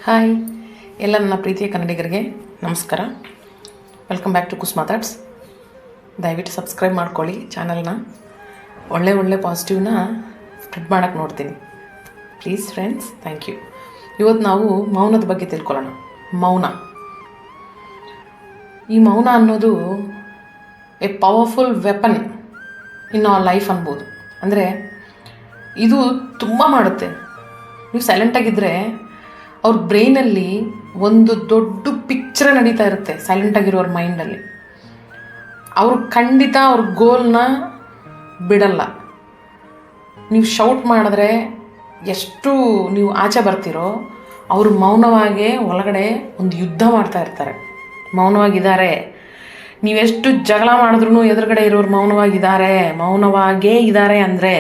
Hi ಎಲ್ಲ ನನ್ನ ಪ್ರೀತಿಯ ಕನ್ನಡಿಗರಿಗೆ ನಮಸ್ಕಾರ. ವೆಲ್ಕಮ್ ಬ್ಯಾಕ್ ಟು ಕುಸ್ ಮಾತಾಡ್ಸ್. ದಯವಿಟ್ಟು ಸಬ್ಸ್ಕ್ರೈಬ್ ಮಾಡ್ಕೊಳ್ಳಿ ಚಾನಲ್ನ. ಒಳ್ಳೆ ಪಾಸಿಟಿವ್ನ ಸ್ಪ್ರೆಡ್ ಮಾಡೋಕ್ಕೆ ನೋಡ್ತೀನಿ. Please friends, thank you. ಇವತ್ತು ನಾವು ಮೌನದ ಬಗ್ಗೆ ತಿಳ್ಕೊಳ್ಳೋಣ. ಈ ಮೌನ ಅನ್ನೋದು a powerful weapon in our life ಅನ್ಬೋದು. ಅಂದರೆ ಇದು ತುಂಬ ಮಾಡುತ್ತೆ. ನೀವು ಸೈಲೆಂಟಾಗಿದ್ದರೆ ಅವ್ರ ಬ್ರೈನಲ್ಲಿ ಒಂದು ದೊಡ್ಡ ಪಿಕ್ಚರ್ ನಡೀತಾ ಇರುತ್ತೆ ಸೈಲೆಂಟಾಗಿರೋರ ಮೈಂಡಲ್ಲಿ. ಅವರು ಖಂಡಿತ ಅವ್ರ ಗೋಲ್ನ ಬಿಡಲ್ಲ. ನೀವು ಶೌಟ್ ಮಾಡಿದ್ರೆ ಎಷ್ಟು ನೀವು ಆಚೆ ಬರ್ತೀರೋ ಅವರು ಮೌನವಾಗೇ ಒಳಗಡೆ ಒಂದು ಯುದ್ಧ ಮಾಡ್ತಾ ಇರ್ತಾರೆ. ಮೌನವಾಗಿದ್ದಾರೆ. ನೀವೆಷ್ಟು ಜಗಳ ಮಾಡಿದ್ರೂ ಎದುರುಗಡೆ ಇರೋರು ಮೌನವಾಗೇ ಇದ್ದಾರೆ ಅಂದರೆ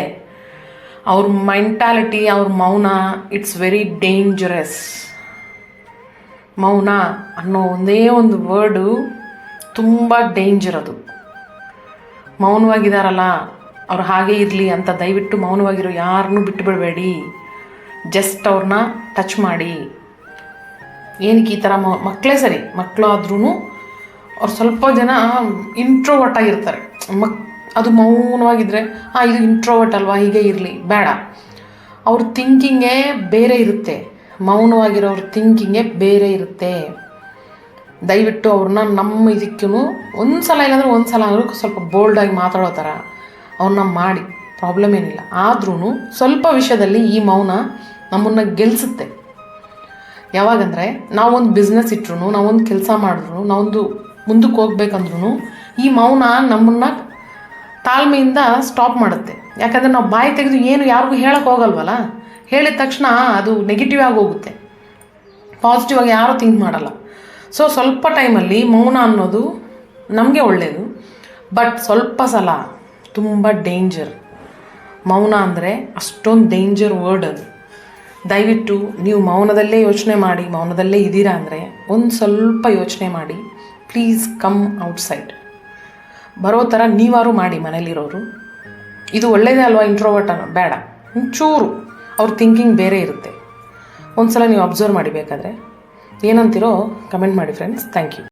ಅವ್ರ ಮೆಂಟಾಲಿಟಿ, ಅವ್ರ ಮೌನ, ಇಟ್ಸ್ ವೆರಿ ಡೇಂಜರಸ್. ಮೌನ ಅನ್ನೋ ಒಂದೇ ಒಂದು ವರ್ಡು ತುಂಬ ಡೇಂಜರ್. ಅದು ಮೌನವಾಗಿದ್ದಾರಲ್ಲ ಅವ್ರು ಹಾಗೇ ಇರಲಿ ಅಂತ ದಯವಿಟ್ಟು ಮೌನವಾಗಿರೋ ಯಾರನ್ನೂ ಬಿಟ್ಟು ಬಿಡಬೇಡಿ. ಜಸ್ಟ್ ಅವ್ರನ್ನ ಟಚ್ ಮಾಡಿ. ಏನಕ್ಕೆ ಈ ಥರ ಮಕ್ಕಳೇ ಸರಿ, ಮಕ್ಕಳು ಆದ್ರೂ ಅವ್ರು ಸ್ವಲ್ಪ ಜನ ಇಂಟ್ರೋವರ್ಟ್ ಆಗಿರ್ತಾರೆ. ಅದು ಮೌನವಾಗಿದ್ದರೆ ಇದು ಇಂಟ್ರೋವರ್ಟ್ ಅಲ್ವಾ, ಹೀಗೆ ಇರಲಿ, ಬೇಡ. ಅವ್ರ ಥಿಂಕಿಂಗೇ ಬೇರೆ ಇರುತ್ತೆ. ಮೌನವಾಗಿರೋವ್ರ ಥಿಂಕಿಂಗೇ ಬೇರೆ ಇರುತ್ತೆ. ದಯವಿಟ್ಟು ಅವ್ರನ್ನ ನಮ್ಮ ಇದಕ್ಕೂ ಒಂದು ಸಲ ಇಲ್ಲಾಂದ್ರೆ ಒಂದು ಸಲ ಆದರೂ ಸ್ವಲ್ಪ ಬೋಲ್ಡಾಗಿ ಮಾತಾಡೋ ಥರ ಅವ್ರನ್ನ ಮಾಡಿ, ಪ್ರಾಬ್ಲಮ್ ಏನಿಲ್ಲ. ಆದ್ರೂ ಸ್ವಲ್ಪ ವಿಷಯದಲ್ಲಿ ಈ ಮೌನ ನಮ್ಮನ್ನು ಗೆಲ್ಲಿಸುತ್ತೆ. ಯಾವಾಗಂದರೆ ನಾವೊಂದು ಬಿಸ್ನೆಸ್ ಇಟ್ಟರು, ನಾವೊಂದು ಕೆಲಸ ಮಾಡಿದ್ರು, ನಾವೊಂದು ಮುಂದಕ್ಕೆ ಹೋಗ್ಬೇಕಂದ್ರೂ ಈ ಮೌನ ನಮ್ಮನ್ನು ತಾಳ್ಮೆಯಿಂದ ಸ್ಟಾಪ್ ಮಾಡುತ್ತೆ. ಯಾಕಂದರೆ ನಾವು ಬಾಯಿ ತೆಗೆದು ಏನು ಯಾರಿಗೂ ಹೇಳೋಕ್ಕೆ ಹೋಗಲ್ವಲ್ಲ. ಹೇಳಿದ ತಕ್ಷಣ ಅದು ನೆಗೆಟಿವ್ ಆಗಿ ಹೋಗುತ್ತೆ. ಪಾಸಿಟಿವ್ ಆಗಿ ಯಾರೂ ಥಿಂಕ್ ಮಾಡಲ್ಲ. ಸೊ ಸ್ವಲ್ಪ ಟೈಮಲ್ಲಿ ಮೌನ ಅನ್ನೋದು ನಮಗೆ ಒಳ್ಳೆಯದು. ಬಟ್ ಸ್ವಲ್ಪ ಸಲ ತುಂಬ ಡೇಂಜರ್. ಮೌನ ಅಂದರೆ ಅಷ್ಟೊಂದು ಡೇಂಜರ್ ವರ್ಡ್ ಅದು. ದಯವಿಟ್ಟು ನೀವು ಮೌನದಲ್ಲೇ ಯೋಚನೆ ಮಾಡಿ. ಮೌನದಲ್ಲೇ ಇದ್ದೀರಾ ಅಂದರೆ ಒಂದು ಸ್ವಲ್ಪ ಯೋಚನೆ ಮಾಡಿ. Please come outside. ಬರೋ ಥರ ನೀವಾರು ಮಾಡಿ ಮನೇಲಿರೋರು. ಇದು ಒಳ್ಳೆಯದೇ ಅಲ್ವಾ ಇಂಟ್ರೋವರ್ಟ್ ಅನ್ನೋ ಬೇಡ. ಒಂಚೂರು ಅವ್ರ ಥಿಂಕಿಂಗ್ ಬೇರೆ ಇರುತ್ತೆ. ಒಂದು ಸಲ ನೀವು ಅಬ್ಸರ್ವ್ ಮಾಡಿ. ಬೇಕಾದರೆ ಏನಂತೀರೋ ಕಮೆಂಟ್ ಮಾಡಿ ಫ್ರೆಂಡ್ಸ್. Thank you.